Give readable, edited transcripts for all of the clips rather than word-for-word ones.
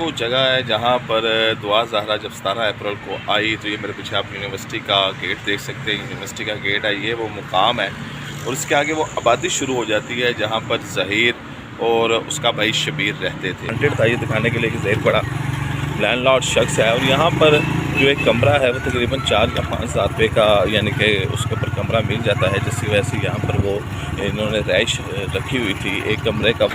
वो जगह है जहाँ पर दुआ ज़हरा जब 17 अप्रैल को आई, तो ये मेरे पीछे आप यूनिवर्सिटी का गेट देख सकते हैं। यूनिवर्सिटी का गेट है, ये वो मुकाम है और इसके आगे वो आबादी शुरू हो जाती है जहाँ पर ज़हीर और उसका भाई शबीर रहते थे। वांटेड था ये दिखाने के लिए कि ज़हीर बड़ा लैंडलॉर्ड शख्स है और यहाँ पर जो एक कमरा है वो तकरीबन 4 या 5 हज़ार रुपये का, यानी कि उसके ऊपर कमरा मिल जाता है, जिसकी वजह से यहाँ पर वो इन्होंने रहाइश रखी हुई थी एक कमरे का।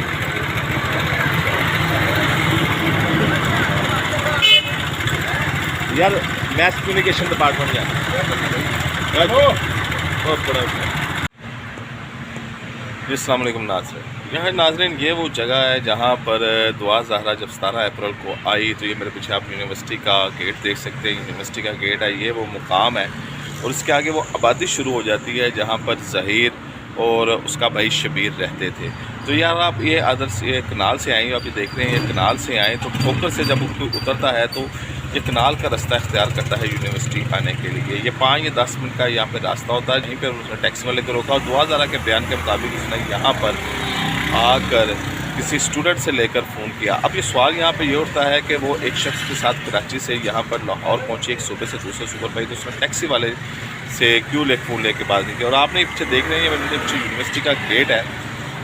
यार मैथ कम्युनिकेशन डिपार्टमेंट जाना। जी अस्सलाम वालेकुम नाज़रीन, यहाँ नाज़रीन ये वो जगह है जहाँ पर दुआ ज़हरा जब 17 अप्रैल को आई, तो ये मेरे पीछे आप यूनिवर्सिटी का गेट देख सकते हैं। यूनिवर्सिटी का गेट है, ये वो मुकाम है और इसके आगे वो आबादी शुरू हो जाती है जहाँ पर ज़हीर और उसका भाई शबीर रहते थे। तो यार आप ये अदर ये कनाल से आए, आप ये देख रहे हैं, ये कनाल से आए तो ठोकर से जब उतरता है तो ये कनाल का रास्ता इख्तियार करता है यूनिवर्सिटी आने के लिए। ये 5 या 10 मिनट का यहाँ पर रास्ता होता है। यहीं पर उसने टैक्सी वाले को रोका और दुआ ज़हरा के बयान के मुताबिक उसने यहाँ पर आकर किसी स्टूडेंट से लेकर फ़ोन किया। अब ये सवाल यहाँ पे ये उठता है कि वो एक शख्स के साथ कराची से यहाँ पर लाहौर पहुँचे, एक सूबे से दूसरे सूबे पर, तो उसने टैक्सी वाले से क्यों फ़ोन लेके बात नहीं किया। और आपने पीछे देख रहे हैं, ये मेरे पीछे यूनिवर्सिटी का गेट है,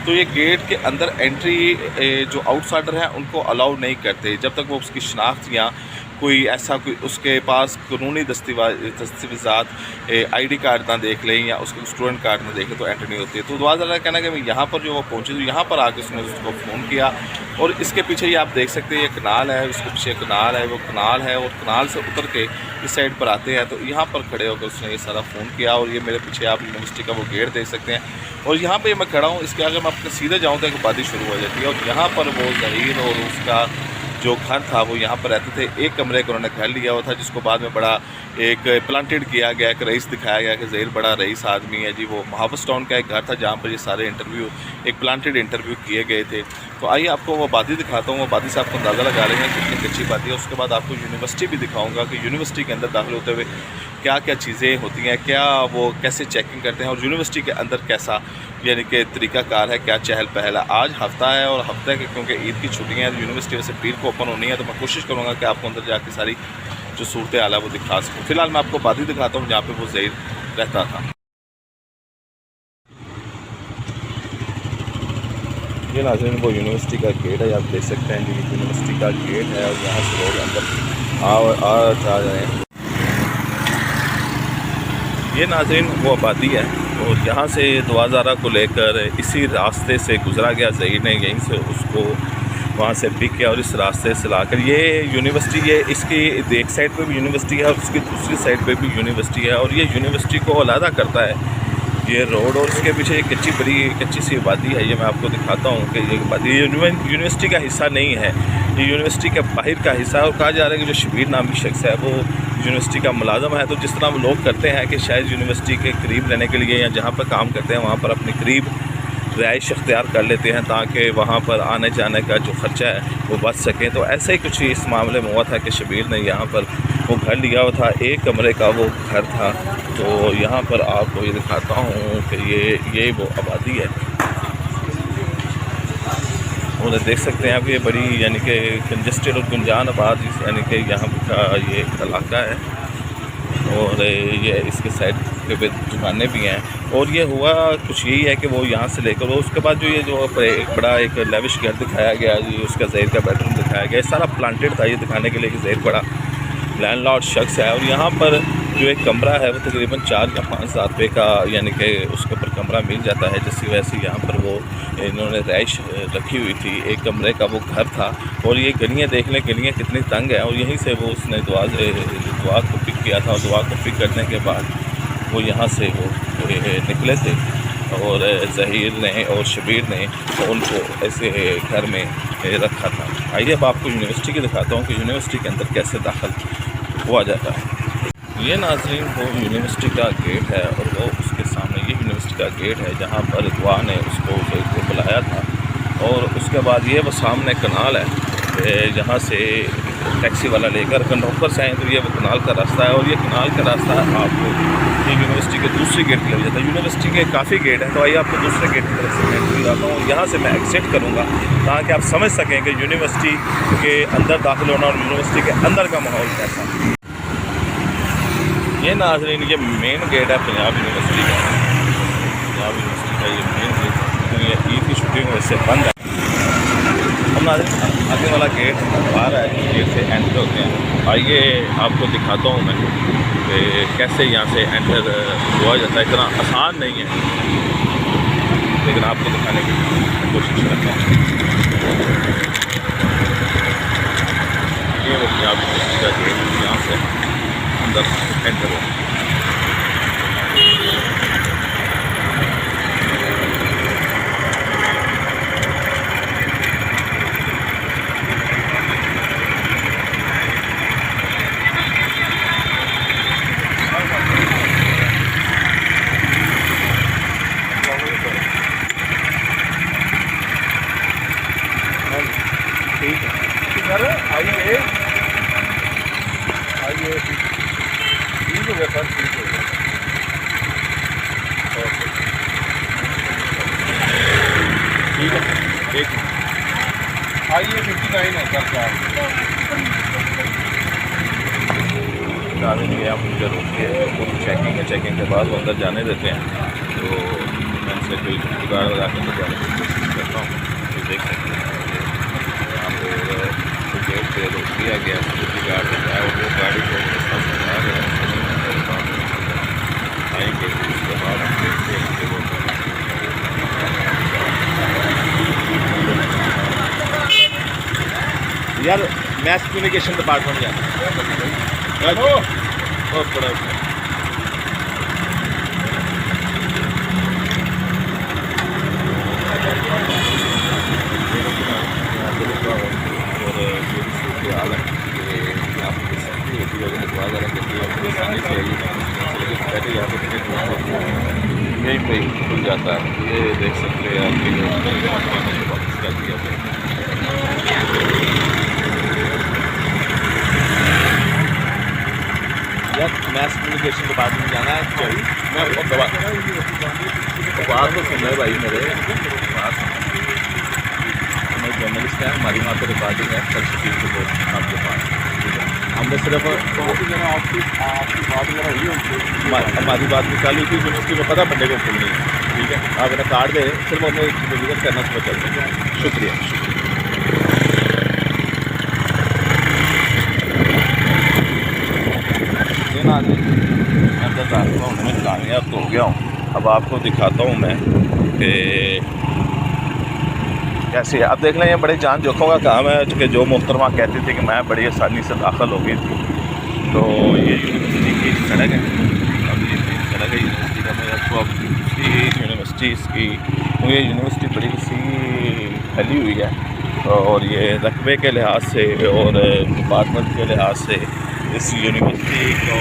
तो ये गेट के अंदर एंट्री जो आउटसाइडर हैं उनको अलाउ नहीं करते जब तक वो उसकी शनाख्त या कोई ऐसा कोई उसके पास कानूनी दस्तावेज़ात ID कार्ड ना देख लें या उसके स्टूडेंट कार्ड ना देख लें तो एंट्री नहीं होती है। तो दुआ ज़हरा कहना कि यहाँ पर जो वो पहुँचे तो यहाँ पर आके उसने उसको फ़ोन किया और इसके पीछे ये आप देख सकते हैं, ये कनाल है, उसके पीछे कनाल है, वो कनाल है और कनाल से उतर के इस साइड पर आते हैं। तो यहाँ पर खड़े होकर उसने ये सारा फ़ोन किया और ये मेरे पीछे आप यूनिवर्सिटी का वो गेट देख सकते हैं और यहाँ पे मैं खड़ा हूँ। इसके आगे मैं अपने सीधे जाऊँ तो एक आबादी शुरू हो जाती है और यहाँ पर वो ज़हीर और उसका जो घर था वो यहाँ पर रहते थे। एक कमरे का उन्होंने घर लिया हुआ था जिसको बाद में बड़ा एक प्लांटेड किया गया, एक रईस दिखाया गया कि ज़हीर बड़ा रईस आदमी है जी। वो महावस टाउन का एक घर था जहाँ पर ये सारे इंटरव्यू, एक प्लांटेड इंटरव्यू किए गए थे। तो आइए आपको वो आबादी दिखाता हूँ, वो आबादी से आपको अंदाज़ा लगा रहे हैं कितनी अच्छी आबादी है। उसके बाद आपको यूनिवर्सिटी भी दिखाऊँगा कि यूनिवर्सिटी के अंदर दाखिल होते हुए क्या क्या चीज़ें होती हैं, क्या वो कैसे चेकिंग करते हैं और यूनिवर्सिटी के अंदर कैसा यानी कि तरीक़ाकार है, क्या चहल पहल है। आज हफ़्ता है और हफ्ते के क्योंकि ईद की छुट्टियाँ हैं, यूनिवर्सिटी वैसे पीर को ओपन होनी है, तो मैं कोशिश करूँगा कि आपको अंदर जाके सारी जो सूरत हाल है वो दिखा सकूँ। फ़िलहाल मैं आपको आबादी दिखाता हूँ जहाँ पे वो ज़हीर रहता था। ये नाज़रीन वो यूनिवर्सिटी का गेट है, आप देख सकते हैं कि यूनिवर्सिटी का गेट है और यहाँ से लोग अंदर आ जा रहे हैं। ये नाज़रीन वो आबादी है और यहाँ से दुआ ज़हरा को लेकर इसी रास्ते से गुज़रा गया ज़हीर ने, यहीं से उसको वहाँ से पिक किया और इस रास्ते से लाकर ये यूनिवर्सिटी, ये इसकी एक साइड पे भी यूनिवर्सिटी है और उसकी दूसरी साइड पे भी यूनिवर्सिटी है और ये यूनिवर्सिटी को अलहदा करता है ये रोड। और इसके पीछे एक कच्ची सी आबादी है, ये मैं आपको दिखाता हूँ कि ये आबादी यूनिवर्सिटी का हिस्सा नहीं है, ये यूनिवर्सिटी के बाहर का हिस्सा है। और कहा जा रहा है कि जो शबीर नामी शख्स है वो यूनिवर्सिटी का मुलाजम है। तो जिस तरह वो लोग करते हैं कि शायद यूनिवर्सिटी के करीब रहने के लिए या जहाँ पर काम करते हैं वहाँ पर अपने करीब रिहाइश अख्तियार कर लेते हैं ताकि वहाँ पर आने जाने का जो ख़र्चा है वो बच सकें। तो ऐसा ही कुछ इस मामले में हुआ था कि शबीर ने यहाँ पर वो घर लिया हुआ था, एक कमरे का वो घर था। तो यहाँ पर आपको ये दिखाता हूँ कि ये वो आबादी है और देख सकते हैं आप ये बड़ी यानी कि कंजस्टेड और गुंजान आबाद यानी कि यहाँ का ये इलाका है और ये इसके साइड पे दुकानें भी हैं। और ये हुआ कुछ यही है कि वो यहाँ से लेकर वो उसके बाद जो ये जो एक बड़ा एक लेविश घर दिखाया गया, ये उसका ज़हीर का बेडरूम दिखाया गया, सारा प्लांटेड था ये दिखाने के लिए कि ज़हीर बड़ा लैंडलॉर्ड शख्स है। और यहाँ पर जो एक कमरा है वो तकरीबन 4 या 5 हज़ार रुपये का, यानी कि उसके ऊपर कमरा मिल जाता है, जिसकी वजह से यहाँ पर वो इन्होंने रहाइश रखी हुई थी। एक कमरे का वो घर था और ये गलियाँ देख लें, गलियाँ कितनी तंग है। और यहीं से वो उसने दुआ को पिक किया था और दुआ को पिक करने के बाद वो यहाँ से वो निकले थे और ज़हीर ने और शबीर ने उनको ऐसे घर में रखा था। आइए अब आपको यूनिवर्सिटी की दिखाता हूँ कि यूनिवर्सिटी के अंदर कैसे दाखिल हुआ जाता है। ये नाज़रीन वो यूनिवर्सिटी का गेट है और वो उसके सामने ये यूनिवर्सिटी का गेट है जहाँ पर दुआ ने उसको बुलाया था। और उसके बाद ये वो सामने कनाल है जहाँ से टैक्सी वाला लेकर कंडोकर से आए तो ये वो कनाल का रास्ता है और ये कनाल का रास्ता आपको ये यूनिवर्सिटी के दूसरी गेट की तरफ जाता है। यूनिवर्सिटी के काफ़ी गेट हैं, तो आइए आपको दूसरे गेट की तरफ से मैं एंट्री जाता हूँ। यहाँ से मैं एग्जिट करूँगा ताकि आप समझ सकें कि यूनिवर्सिटी के अंदर दाखिल होना और यूनिवर्सिटी के अंदर का माहौल कैसा है। ये नाज़रीन ये मेन गेट है पंजाब यूनिवर्सिटी का। पंजाब यूनिवर्सिटी का ये मेन गेट है, ये ईद की छुट्टियों की वजह से बंद है। हम नाज़रीन आगे वाला गेट बाहर है, गेट से एंटर होते हैं। आइए आपको दिखाता हूँ मैं कि कैसे यहाँ से एंटर हुआ जाता है। इतना आसान नहीं है, लेकिन आपको दिखाने की कोशिश करता हूँ। ये वो पंजाब यूनिवर्सिटी का गेट, यहाँ से अंदर एंटर हुआ। ठीक है सर, आइए आइए, ठीक हो गया सर, ठीक हो गया। ओके ठीक है, एक आइए 59 है सर। चार नहीं आप मुझे रोकते हैं, तो चेकिंग है, चेकिंग के बाद वो अंदर जाने देते हैं। तो मैं से कोई जुगाड़ लगा के अंदर जाने की कोशिश करता हूँ। तो देख सकते हैं यहाँ पर गेट पे रोक दिया गया, सिक्योरिटी गार्ड है और वो गाड़ी को आ गया आएंगे। उसके बाद हम देखते हैं कि वो यार मैथ कम्युनिकेशन डिपार्टमेंट जाना बहुत बड़ा यहीं पे खुल जाता है। ये देख सकते हैं आपके वापस कर दिया यार। मैथ कम्युनिकेशन डिपार्टमेंट जाना है, चाहिए मैं बात तो सुन रहे भाई मेरे बात। मैं जर्नलिस्ट है, हमारी वहाँ पर रिकॉर्डिंग है कल शकील के दोस्त आपके पास। हमने सिर्फ आपकी बात हमारी बात निकाली थी यूनिवर्सिटी में, पता बंदे को खुलनी है। ठीक है, आप मेरा कार्ड दे, सिर्फ हमें विजिट करना सुबह चलते हैं। शुक्रिया ये ना मैं बताता हूँ, मैं कामयाब तो हो गया हूँ। अब आपको दिखाता हूँ मैं कि कैसे। अब देख लें, ये बड़े जान जोखों का काम है कि जो मोहतरमा कहती थी कि मैं बड़ी आसानी से दाखिल हो गई थी। तो ये यूनिवर्सिटी की सड़क है, अब ये सड़क है यूनिवर्सिटी का। मैं आपको अब दूसरी यूनिवर्सिटी इसकी, ये यूनिवर्सिटी बड़ी सी फैली हुई है और ये रकबे के लिहाज से और डिपार्टमेंट के लिहाज से इस यूनिवर्सिटी को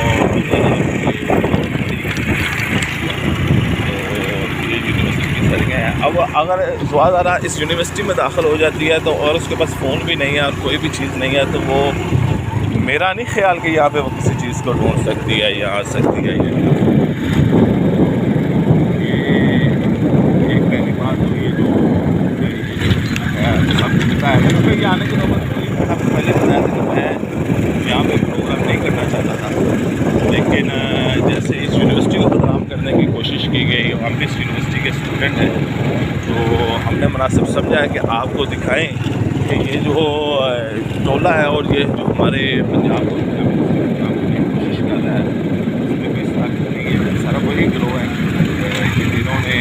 हैं। अब अगर ज़्यादा इस यूनिवर्सिटी में दाखिल हो जाती है तो और उसके पास फ़ोन भी नहीं है और कोई भी चीज़ नहीं है, तो वो मेरा नहीं ख्याल कि यहाँ पे वो किसी चीज़ को ढूंढ सकती है या आ सकती है। ये एक पहली बात तो ये जो सबको पता है, मेरे को ये आने की नौबत सबसे पहले बताया था कि मैं यहाँ पे प्रोग्राम नहीं करना चाहता था, लेकिन जैसे इस यूनिवर्सिटी को बदनाम करने की कोशिश की गई, हम भी इस यूनिवर्सिटी के स्टूडेंट हैं, तो हमने मुनासिब समझा है कि आपको दिखाएं कि ये जो टोला है और ये जो हमारे पंजाब को कोशिश कर रहा है, उसमें भी इस तरह की है सारा वही गिरोह है जिन्होंने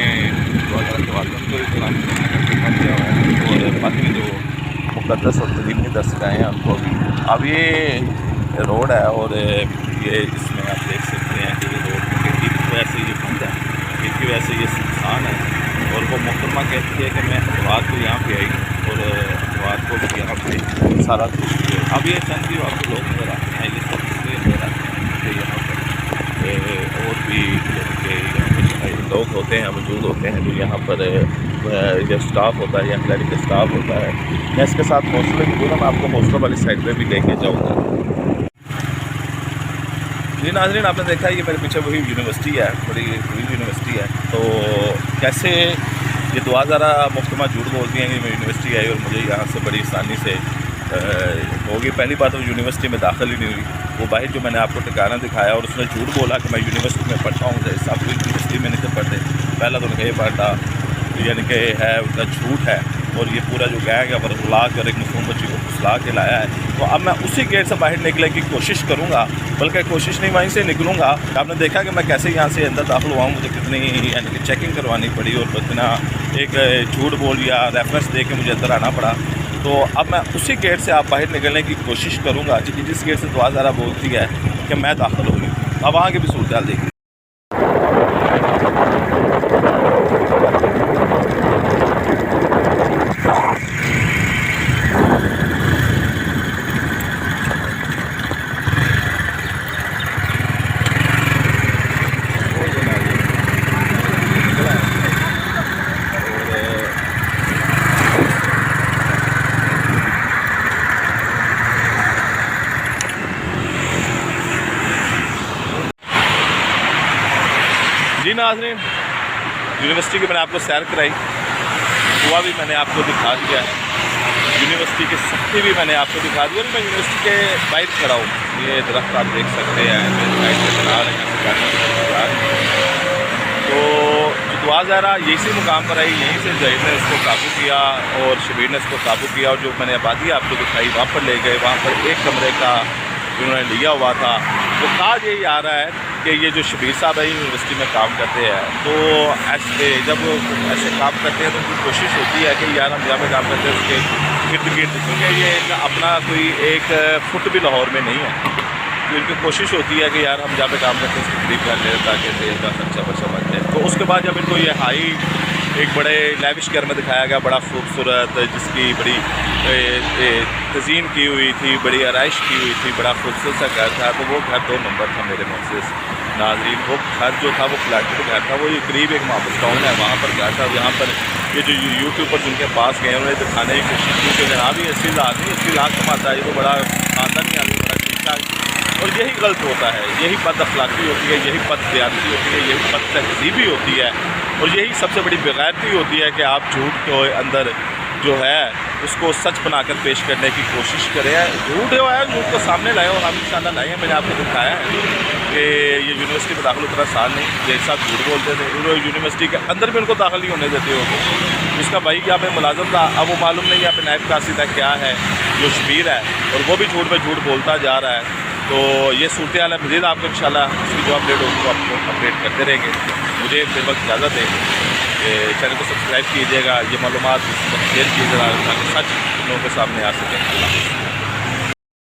2014 को इस्लाम किया हुआ है और बाकी जो मुक़द्दस और तलीमी दस्तगाहें हैं उनको अब ये रोड है और ये इसमें आप देख सकते हैं कि ये रोड की वजह से ये बंद है, इसकी वजह से ये सुनसान है। और वो मोहतरमा कहती है कि मैं रात को यहाँ पे आई और रात को भी यहाँ पे सारा कुछ। अब ये चंद भी आपको लोग नजर आते हैं, ये सब इसलिए हो रहा है कि यहाँ पर और भी लोग होते हैं, मौजूद होते हैं जो यहाँ पर जो स्टाफ होता है या क्लरिकल स्टाफ होता है। मैं इसके साथ हॉस्टल की दूर, मैं आपको हॉस्टल वाली साइड पर भी लेके जाऊँगा। जी नाज़रीन, आपने देखा ये मेरे पीछे वही यूनिवर्सिटी है, बड़ी तवील यूनिवर्सिटी है। तो कैसे ये दुआ ज़रा मुफ्तमा झूठ बोलती हैं कि मैं यूनिवर्सिटी आई और मुझे यहाँ से बड़ी आसानी से होगी। पहली बात तो यूनिवर्सिटी में दाखिल ही नहीं हुई। वो भाई जो मैंने आपको ठिकाना दिखाया और उसने झूठ बोला कि मैं यूनिवर्सिटी में पढ़ता हूँ, सब यूनिवर्सिटी में नहीं पढ़ते। पहला तो उनका ये पढ़ता यानी कि है उनका झूठ है, और ये पूरा जो गैंग है फुसला कर एक मासूम बच्ची को फुसला के लाया है। तो अब मैं उसी गेट से बाहर निकलने की कोशिश करूँगा, बल्कि कोशिश नहीं वहीं से निकलूँगा। आपने देखा कि मैं कैसे यहाँ से अंदर दाखिल हुआ हूँ, मुझे कितनी यानी कि चेकिंग करवानी पड़ी और कितना एक झूठ बोल या रेफरेंस दे के मुझे अंदर आना पड़ा। तो अब मैं उसी गेट से आप बाहर निकलने की कोशिश करूँगा जिस गेट से दुआ ज़रा बोलती है कि मैं दाखिल हो गई। अब वहाँ की भी सूरत हाल देखिए। जी नाज़रीन, यूनिवर्सिटी की मैंने आपको सैर कराई, हुआ भी मैंने आपको दिखा दिया है, यूनिवर्सिटी की सख्ती भी मैंने आपको दिखा दी। और मैं यूनिवर्सिटी के बाहर खड़ा हूँ, ये दरख्त आप देख सकते हैं मेरे साइड से बना रहे हैं। तो जो दुआ ज़रा इसी मुकाम पर आई, यहीं से जहीर ने इसको काबू किया और शबीर ने इसको काबू किया, और जो मैंने आबादी आपको दिखाई वहाँ पर ले गए। वहाँ पर एक कमरे का उन्होंने लिया हुआ था। तो कहा यही आ रहा है कि ये जो शबीर साहब है यूनिवर्सिटी में काम करते हैं, तो ऐसे जब ऐसे काम करते हैं तो उनकी कोशिश होती है कि यार हम जहाँ पे काम करते हैं उसके इर्द गिर्द, क्योंकि ये अपना कोई एक फुट भी लाहौर में नहीं है, तो इनकी कोशिश होती है कि यार हम जहाँ पे काम करते हैं उसको करीब कर लें ताकि तेल का खर्चा बचा बच जाए। तो उसके बाद जब इनको ये हाई एक बड़े लेविश घर में दिखाया गया, बड़ा खूबसूरत, जिसकी बड़ी तज़ीन की हुई थी, बड़ी आराइश की हुई थी, बड़ा खूबसूरत सा घर था। तो वो घर 2 नंबर था मेरे मोहसिस नाज़रीन। वो घर जो था वो फ्लैट घर था, वो ये करीब एक माहौल टाउन है, वहाँ पर घर था। यहाँ पर ये जो यूट्यूबर जिनके पास गए उन्हें दिखाने की कोशिश की कि जनाब ये 80 लाख कमाता है, ये तो बड़ा खानदानी आदमी, बड़ा ठीक ठाक। और यही गलत होता है, यही बद अखलाक़ी होती है, यही बददयानती होती है, यही बद तहज़ीबी होती है, और यही सबसे बड़ी बेगैरती होती है कि आप झूठ के अंदर जो है उसको सच बनाकर पेश करने की कोशिश करें। झूठ जो है झूठ को सामने लाए, और हम इंशाल्लाह लाए हैं। मैंने आपको दिखाया है कि ये यूनिवर्सिटी में दाखिल उतना साल नहीं, एक साथ झूठ बोलते थे। उन्होंने यूनिवर्सिटी के अंदर भी उनको दाखिल नहीं होने देते हो। उसका भाई क्या पे मुलाजम था, अब वो मालूम नहीं है पे नायब कासिद है क्या है, जो शबीर है, और वो भी झूठ पे झूठ बोलता जा रहा है। तो ये सूरत हाल है। मज़ीद आपको इंशाल्लाह इसकी जो अपडेट होगी वो आपको अपडेट करते रहेंगे। मुझे फिर वक्त इजाज़त दें, चैनल को सब्सक्राइब कीजिएगा, ये मालूमात शेयर कीजिएगा ताकि सच लोगों के सामने आ सके। अल्लाह।